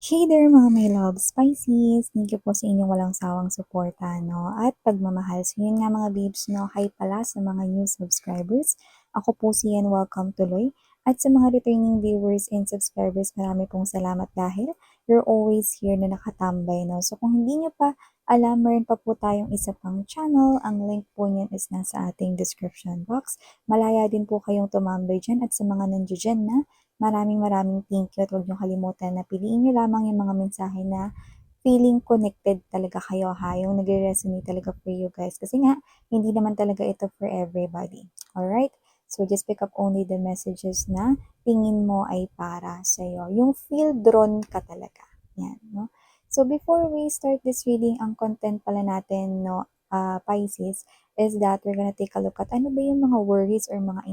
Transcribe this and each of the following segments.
Hey there mga my love Pisces! Thank you po sa inyong walang sawang suporta, no? At pagmamahal. So yun nga mga babes, no? Hi pala sa mga new subscribers. Ako po si Ian, welcome tuloy. At sa mga returning viewers and subscribers, marami pong salamat dahil you're always here na nakatambay, no? So kung hindi nyo pa alam, meron pa po tayong isa pang channel. Ang link po niyan is nasa ating description box. Malaya din po kayong tumambay dyan at sa mga nandiyan na maraming thank you at huwag niyo kalimutan na piliin niyo lamang yung mga mensahe na feeling connected talaga kayo ha, yung nagre-resonate talaga for you guys. Kasi nga, hindi naman talaga ito for everybody. Alright? So, just pick up only the messages na tingin mo ay para sa'yo. Yung feel drawn ka talaga. Yan, no? So, before we start this reading, ang content pala natin, no, Pisces, is that we're gonna take a look at ano ba yung mga worries or mga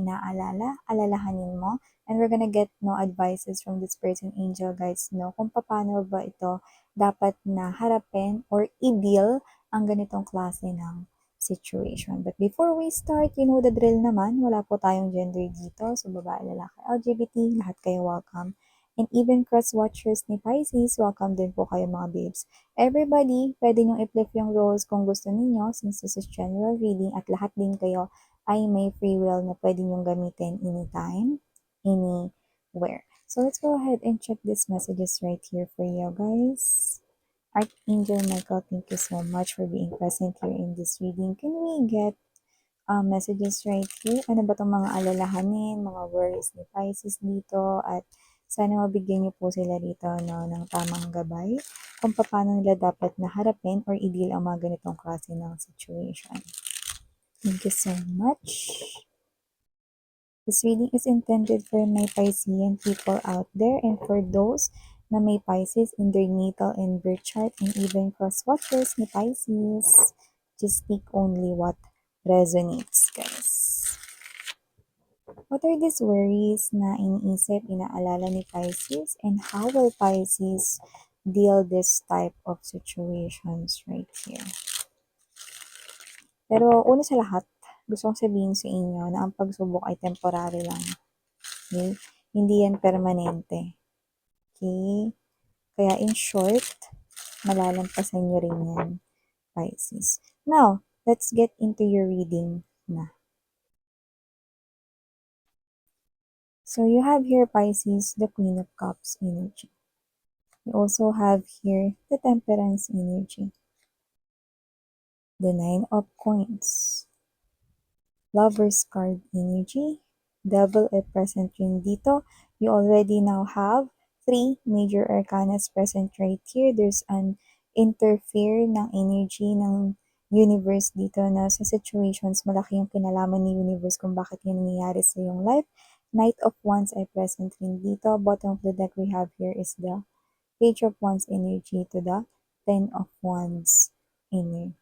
alalahanin mo. And we're gonna get no advices from this person, angel guides, no, kung paano ba ito dapat na harapin or i-deal ang ganitong klase ng situation. But before we start, you know the drill naman, wala po tayong gender dito. So, babae, lalaki, LGBT, lahat kayo welcome. And even cross-watchers ni Pisces, welcome din po kayo mga babes. Everybody, pwede nyo i-flip yung roles kung gusto ninyo since this is general reading at lahat din kayo ay may free will na pwede nyong gamitin anytime, anywhere. So let's go ahead and check these messages right here for you guys. Archangel Michael, thank you so much for being present here in this reading. Can we get messages right here? Ano ba itong mga alalahanin, mga worries ni Pisces dito? At sana mabigyan niyo po sila dito no, ng tamang gabay kung paano nila dapat naharapin or i-deal ang mga ganitong klase ng situation. Thank you so much. This reading is intended for my Piscean people out there and for those na may Pisces in their natal and birth chart and even cross-watchers ni Pisces. Just speak only what resonates, guys. What are these worries na iniisip, inaalala ni Pisces, and how will Pisces deal this type of situations right here? Pero una sa lahat, gusto kong sabihin sa inyo na ang pagsubok ay temporary lang. Okay? Hindi yan permanente. Okay? Kaya in short, malalampasan nyo rin yan, Pisces. Now, let's get into your reading na. So you have here, Pisces, the Queen of Cups energy. You also have here the Temperance energy, the Nine of Coins, Lover's card energy, Devil ay present rin dito. You already now have 3 major arcanas present right here. There's an interfere ng energy ng universe dito na sa situations malaki yung kinalaman ni universe kung bakit yun nangyayari sa iyong life. Knight of Wands ay present rin dito. Bottom of the deck we have here is the Page of Wands energy to the Ten of Wands energy.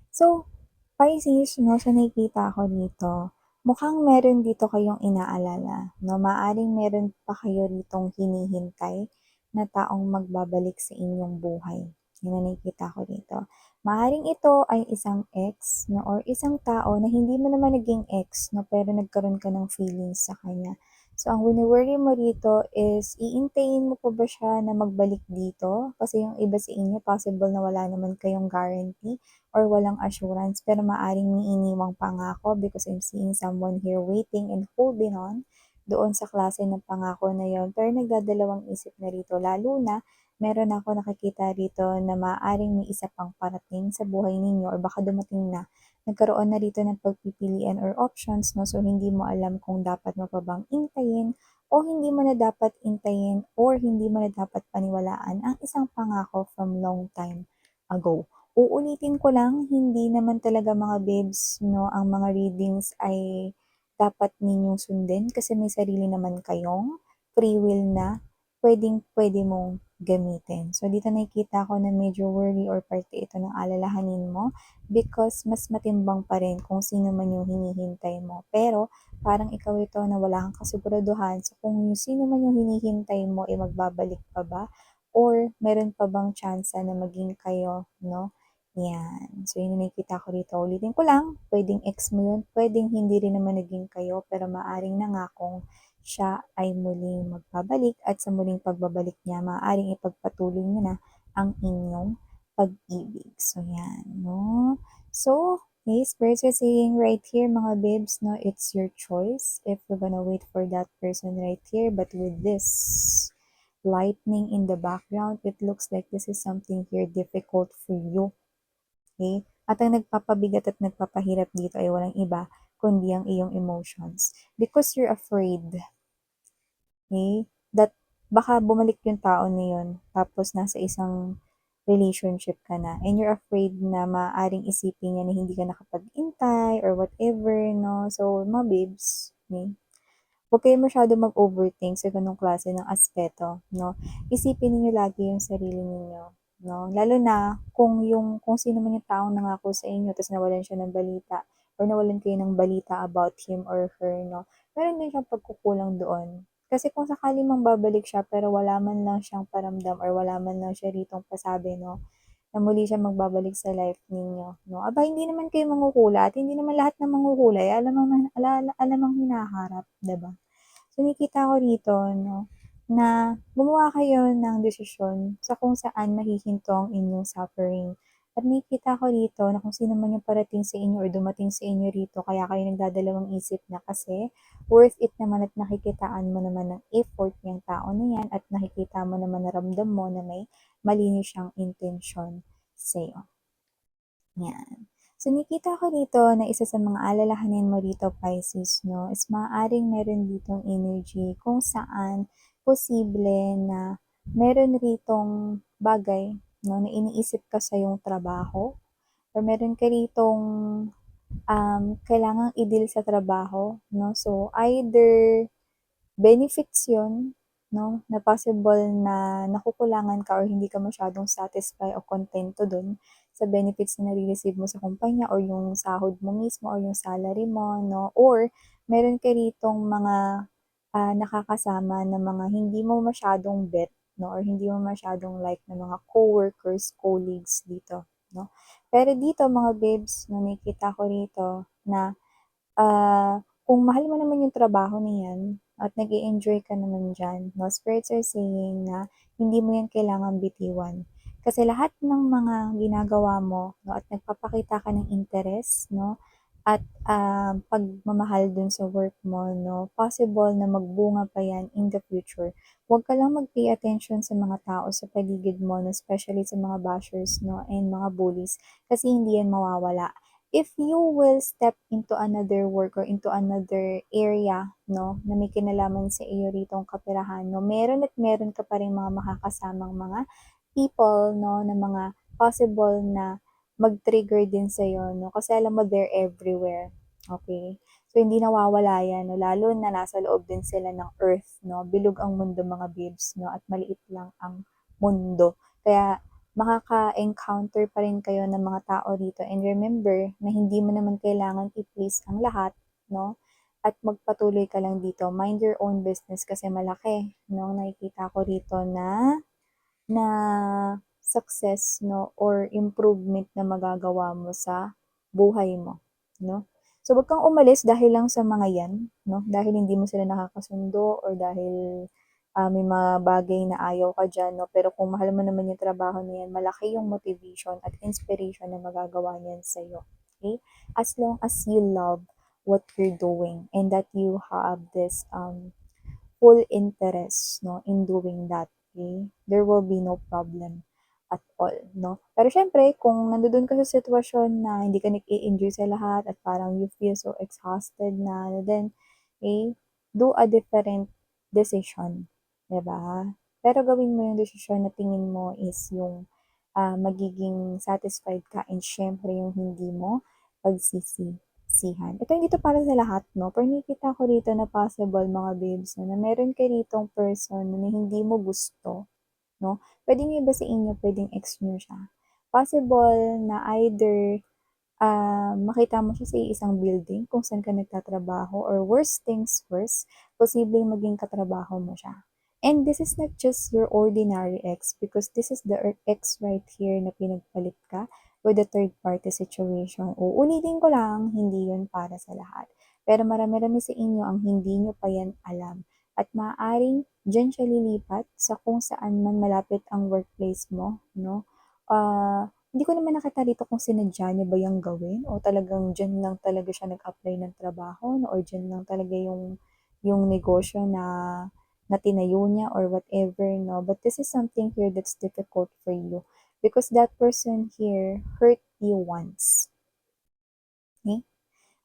So, Pisces, no, sa nakikita ko dito, mukhang meron dito kayong inaalala, no? Maaring meron pa kayo ditong hinihintay na taong magbabalik sa inyong buhay. Yun na nakikita ko dito. Maaring ito ay isang ex, no, or isang tao na hindi mo naman naging ex, no, pero nagkaroon ka ng feelings sa kanya. So, ang wini-worry mo dito is, iintayin mo pa ba siya na magbalik dito? Kasi yung iba sa inyo, possible na wala naman kayong guarantee or walang assurance, pero maaring may iniwang pangako because I'm seeing someone here waiting and holding on doon sa klase ng pangako na yon. Pero nagdadalawang isip na rito, lalo na meron ako nakikita rito na maaring may isa pang parating sa buhay ninyo or baka dumating na nagkaroon na rito ng pagpipilian or options, no? So, hindi mo alam kung dapat mo pa bang intayin o hindi mo na dapat intayin or hindi mo na dapat paniwalaan ang isang pangako from long time ago. Uulitin ko lang, hindi naman talaga mga babes, no, ang mga readings ay dapat ninyong sundin kasi may sarili naman kayong free will na pwede mong gamitin. So, dito nakikita ko na medyo worry or parte ito ng alalahanin mo because mas matimbang pa rin kung sino man yung hinihintay mo. Pero, parang ikaw ito na wala kang kasiguraduhan sa kung yung sino man yung hinihintay mo ay magbabalik pa ba or meron pa bang chance na maging kayo, no, Yan. So, yun yung nakikita ko rito. Ulitin ko lang, pwedeng ex mo yun, pwedeng hindi rin naman naging kayo, pero maaring nangakong siya ay muling magbabalik at sa muling pagbabalik niya, maaring ipagpatuloy niyo na ang inyong pag-ibig. So, yan, no? So, okay, spirits are saying right here, mga babes, no, it's your choice if you're gonna wait for that person right here, but with this lightning in the background, it looks like this is something here difficult for you. Okay? At ang nagpapabigat at nagpapahirap dito ay walang iba kundi ang iyong emotions. Because you're afraid, okay, that baka bumalik yung tao na yun, tapos nasa isang relationship ka na, and you're afraid na maaaring isipin niya na hindi ka nakapag-intay or whatever, no? So, mga babes, okay? Huwag kayo masyado mag-overthink sa ganung klase ng aspeto, no? Isipin niyo lagi yung sarili ninyo, no? Lalo na kung sino man yung taong nangako sa inyo tapos nawalan siya ng balita or nawalan kayo ng balita about him or her, no? Meron din siyang pagkukulang doon. Kasi kung sakali mang babalik siya pero wala man lang siyang paramdam or wala man lang siya ritong pasabi, no? Na muli siya magbabalik sa life ninyo, no? Aba, hindi naman kayo manghuhula at hindi naman lahat ng manghuhula ay alam ang hinaharap, 'di ba? So, nakikita ko rito, no, na gumawa kayo ng desisyon sa kung saan mahihinto ang inyong suffering. At nakikita ko rito na kung sino man yung parating sa inyo or dumating sa inyo rito, kaya kayo nagdadalawang isip na kasi worth it naman at nakikitaan mo naman ng effort yung tao na yan at nakikita mo naman na ramdam mo na may malinis siyang intensyon sa'yo. Yan. So, nakita ko dito na isa sa mga alalahanin mo dito, Pisces, no, is maaaring meron ditong energy kung saan posible na meron ritong bagay, no, na iniisip ka sa yung trabaho or meron ka ritong kailangang i-deal sa trabaho, no? So, either benefits yun, no, na possible na nakukulangan ka or hindi ka masyadong satisfy o kontento dun sa benefits na nare-receive mo sa kumpanya or yung sahod mo mismo or yung salary mo, no, or meron ka ritong mga nakakasama na mga hindi mo masyadong bet, no, or hindi mo masyadong like na mga co-workers, colleagues dito, no. Pero dito mga babes, no, nakikita ko rito na kung mahal mo naman yung trabaho na yan at nag enjoy ka naman diyan, no, spirits are saying na hindi mo yan kailangang bitiwan. Kasi lahat ng mga ginagawa mo, no, at nagpapakita ka ng interest, no, at pagmamahal dun sa work mo, no, possible na magbunga pa yan in the future. Huwag ka lang mag-pay attention sa mga tao sa paligid mo, no, especially sa mga bashers, no, and mga bullies, kasi hindi yan mawawala. If you will step into another work or into another area, no, na may kinalaman sa iyo ritong kaperahan, no, meron at meron ka pa rin mga makakasamang mga people, no, na mga possible na mag-trigger din sa'yo, no, kasi alam mo they're everywhere, okay? So, hindi nawawala yan, no, lalo na nasa loob din sila ng earth, no, bilog ang mundo mga babes, no, at maliit lang ang mundo. Kaya, makaka-encounter pa rin kayo ng mga tao dito. And remember na hindi mo naman kailangan i-please ang lahat, no? At magpatuloy ka lang dito. Mind your own business kasi malaki, no? Nakikita ko rito na success, no? Or improvement na magagawa mo sa buhay mo, no? So, wag kang umalis dahil lang sa mga yan, no? Dahil hindi mo sila nakakasundo or dahil may mga bagay na ayaw ka dyan, no? Pero kung mahal mo naman yung trabaho na yan, malaki yung motivation at inspiration na magagawa niyan sa'yo. Okay? As long as you love what you're doing and that you have this full interest, no, in doing that, okay? There will be no problem at all, no? Pero syempre, kung nandoon ka sa sitwasyon na hindi ka nag-i-enjoy sa lahat at parang you feel so exhausted na, then, okay, do a different decision, 'di ba? Pero gawin mo yung desisyon na tingin mo is yung magiging satisfied ka and syempre yung hindi mo pagsisisihan. Ito hindi to para sa lahat, no? Pero nakikita ko rito na possible mga babes, no, na meron ka ritong person na hindi mo gusto, no? Pwedeng iba sa inyo, pwedeng ex nyo siya. Possible na either makita mo siya sa isang building kung saan ka nagtatrabaho or worst things worst, posibleng maging katrabaho mo siya. And this is not just your ordinary ex because this is the ex right here na pinagpalit ka. with the third party situation. Uulitin ko lang, hindi yun para sa lahat. Pero marami-rami sa inyo ang hindi nyo pa yan alam. At maaaring dyan siya lilipat sa kung saan man malapit ang workplace mo, no? Hindi ko naman nakita dito kung sinadya niya ba yung gawin o talagang dyan lang talaga siya nag-apply ng trabaho, no? Or dyan lang talaga yung negosyo na tinayo niya or whatever, no? But this is something here that's difficult for you because that person here hurt you once. Okay?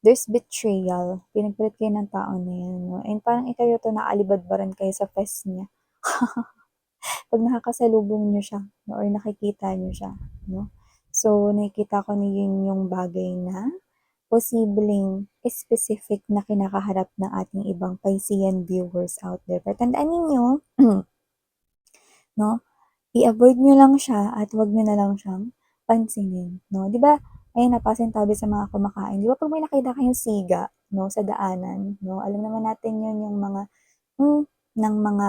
There's betrayal. Pinagpalit kayo ng tao na yan, no? And parang ikaw to naalibadbaran kayo sa fest niya. Pag nakakasalubong niyo siya, no? Or nakikita niyo siya, no? So, nakikita ko na yun yung bagay na posibleng specific na kinakaharap ng ating ibang Piscean viewers out there. Pero tandaan ninyo, no? I-avoid nyo lang siya at wag nyo na lang siyang pansinin, no? 'Di ba? Ayun, napasintabi sa mga kumakain. 'Di ba pag may nakita kayong siga, no, sa daanan, no? Alam naman natin 'yun yung mga hmm, ng mga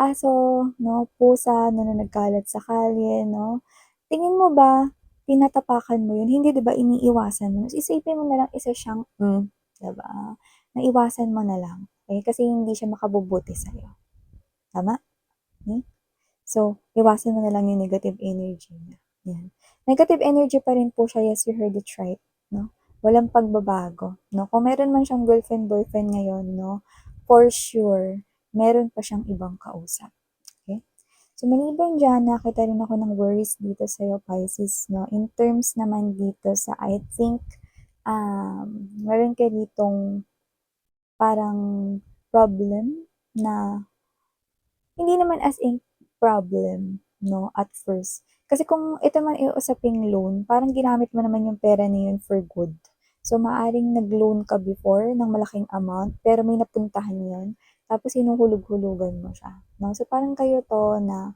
aso, no, pusa no, na nagkalat sa kalye, no? Tingin mo ba tinatapakan mo 'yun? Hindi 'di ba iniiwasan mo. Isipin mo na lang isa siyang 'di ba? Naiwasan mo na lang. Eh, kasi hindi siya makabubuti sa'yo. Tama? Hmm? So, iwasan mo na lang yung negative energy niya. Yan. Negative energy pa rin po siya, yes, you heard it right, no? Walang pagbabago, no? Kung meron man siyang girlfriend-boyfriend ngayon, no? For sure, meron pa siyang ibang kausap. Okay? So, maliban dyan, nakita rin ako ng worries dito sa'yo, Pisces, no? In terms naman dito sa, I think, meron ka ditong parang problem na hindi naman as in problem, no, at first. Kasi kung ito man iusaping loan, parang ginamit mo naman yung pera na yun for good. So, maaring nag-loan ka before ng malaking amount, pero may napuntahan yun, tapos hinuhulog-hulugan mo siya. No? So, parang kayo to na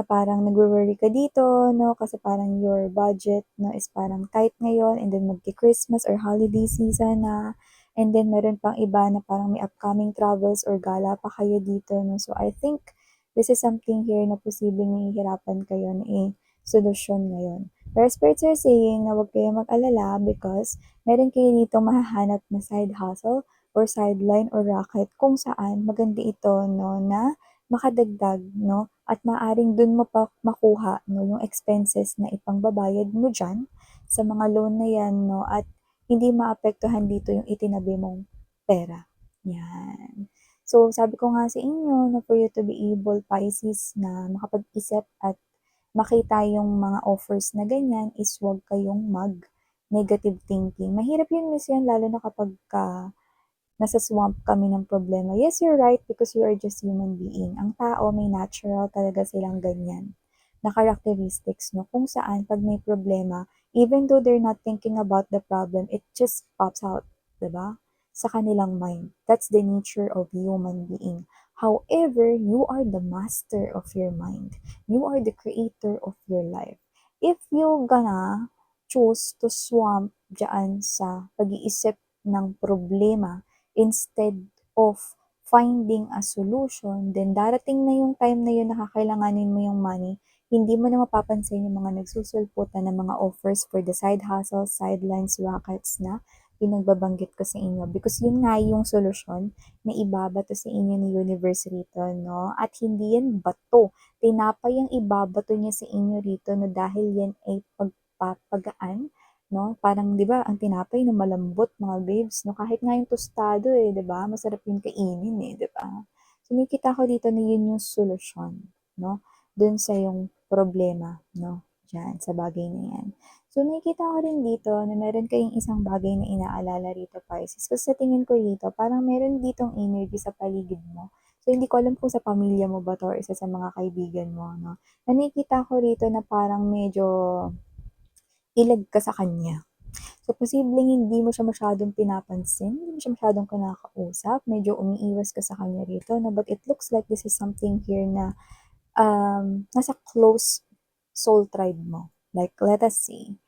parang nagwo-worry ka dito, no? Kasi parang your budget, no, is parang tight ngayon, and then magki-Christmas or holiday season na, and then meron pang iba na parang may upcoming travels or gala pa kayo dito, no? So, I think this is something here na posibleng nahihirapan kayo na solusyon ngayon. Pero spirits are saying na huwag kayo mag-alala because meron kayo dito mahahanap na side hustle or sideline or racket kung saan maganda ito, no, na makadagdag, no, at maaring dun mo pa makuha, no, yung expenses na ipangbabayad mo dyan sa mga loan na yan, no, at hindi maapektuhan dito yung itinabi mong pera. Yan. So, sabi ko nga sa inyo na for you to be able, Pisces, na makapag-isip at makita yung mga offers na ganyan is huwag kayong mag-negative thinking. Mahirap yun, miss yan, lalo na kapag nasa swamp kami ng problema. Yes, you're right because you are just human being. Ang tao, may natural talaga silang ganyan na characteristics, no? Kung saan, pag may problema, even though they're not thinking about the problem, it just pops out, diba? Sa kanilang mind. That's the nature of human being. However, you are the master of your mind. You are the creator of your life. If you gonna choose to swamp dyan sa pag-iisip ng problema instead of finding a solution, then darating na yung time na yun na kakailanganin mo yung money, hindi mo na mapapansin yung mga nagsusulputan ng mga offers for the side hustles, sidelines, rackets na pinagbabanggit ko sa inyo. Because yun nga yung solusyon na ibabato sa inyo ni universe rito, no? At hindi yan bato. Tinapay ang ibabato niya sa inyo rito, no? Dahil yan ay pagpapagaan, no? Parang 'di ba, ang tinapay na malambot mga babes, no? Kahit nga yung tostado 'di ba? Masarap yung kainin 'di ba? So nakikita ko dito na yun yung solusyon, no? Dun sa yung problema, no? Diyan sa bagay na yan. So nakikita ko rin dito na meron kayong isang bagay na inaalala rito, Pisces. Kasi sa tingin ko dito, parang meron ditong energy sa paligid mo. So hindi ko alam kung sa pamilya mo ba to or isa sa mga kaibigan mo, no? Nakikita ko rito na parang medyo ilag ka sa kanya. So, posibleng hindi mo siya masyadong pinapansin, hindi mo siya masyadong kinakausap, medyo umiiwas ka sa kanya rito, no? But it looks like this is something here na nasa close soul tribe mo. Like, let us say,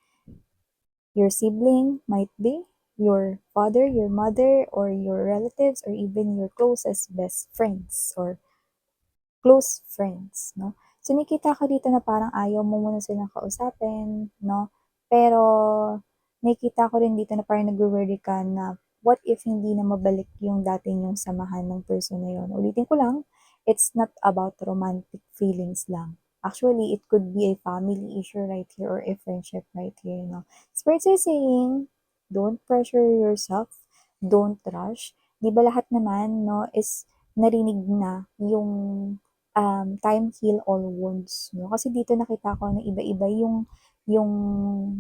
your sibling might be your father, your mother, or your relatives, or even your closest best friends, or close friends, no? So, nakita ko dito na parang ayaw mo muna silang kausapin, 'no? Pero nakita ko rin dito na parang nagwo-worry ka na what if hindi na mabalik yung dati niyong samahan ng person na yun. Ulitin ko lang, it's not about romantic feelings lang. Actually, it could be a family issue right here or a friendship right here, no? Spirits are saying, don't pressure yourself, don't rush. 'Di ba lahat naman, no, is narinig na yung time heal all wounds, no? Kasi dito nakita ko na iba-iba yung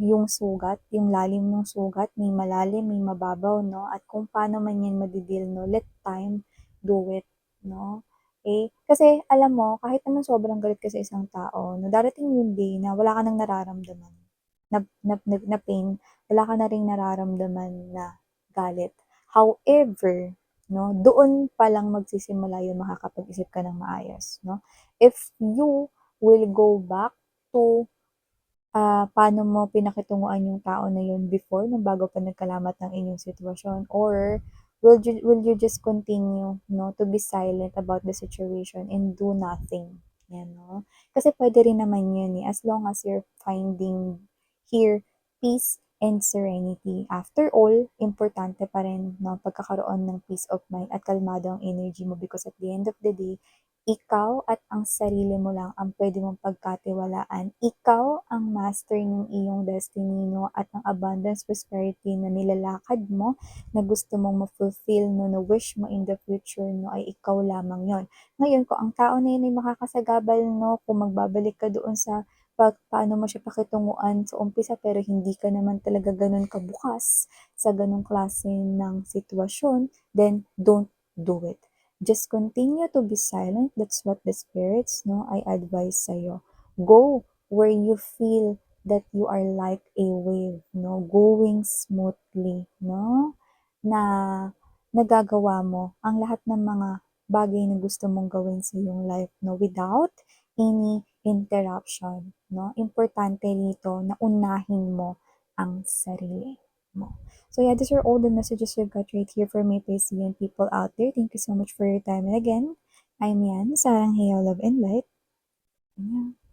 yung sugat, yung lalim ng sugat, may malalim, may mababaw, 'no? At kung paano man 'yan made-deal, 'no, let time do it, 'no? Eh, kasi alam mo, kahit naman sobrang galit ka sa isang tao, 'no, darating yung day na wala ka ng nararamdaman na pain, wala ka na ring nararamdaman na galit. However, 'no, doon pa lang magsisimula yung makakapag-isip ka ng maayos, 'no? If you will go back to paano mo pinakitunguan yung tao na yun before nung bago pa nagkalamat ng inyong sitwasyon or will you just continue 'no, to be silent about the situation and do nothing, 'yan 'no? Kasi puwede rin naman yun, eh, as long as you're finding here peace and serenity. After all, importante pa rin 'no, pagkakaroon ng peace of mind at kalmado ang energy mo because at the end of the day, ikaw at ang sarili mo lang ang puwede mong pagkatiwalaan. Ikaw ang master ng iyong destiny 'no, at ang abundance, prosperity na nilalakad mo, na gusto mong ma-fulfill 'no, na wish mo in the future 'no, ay ikaw lamang yon. Ngayon kung ang tao na yun ay makakasagabal 'no, kung magbabalik ka doon sa paano mo siya pakitunguan sa umpisa pero hindi ka naman talaga gano'n kabukas sa gano'ng klase ng sitwasyon, then don't do it. Just continue to be silent. That's what the spirits, no, I advise sa'yo. Go where you feel that you are like a wave, no, going smoothly, no, na nagagawa mo ang lahat ng mga bagay na gusto mong gawin sa iyong life, no, without any interruption, no. Importante dito na unahin mo ang sarili mo. So yeah, these are all the messages we've got right here for my Piscean people out there. Thank you so much for your time. And again, I'm Yan, Sarang Heyo, Love and Light. Yeah.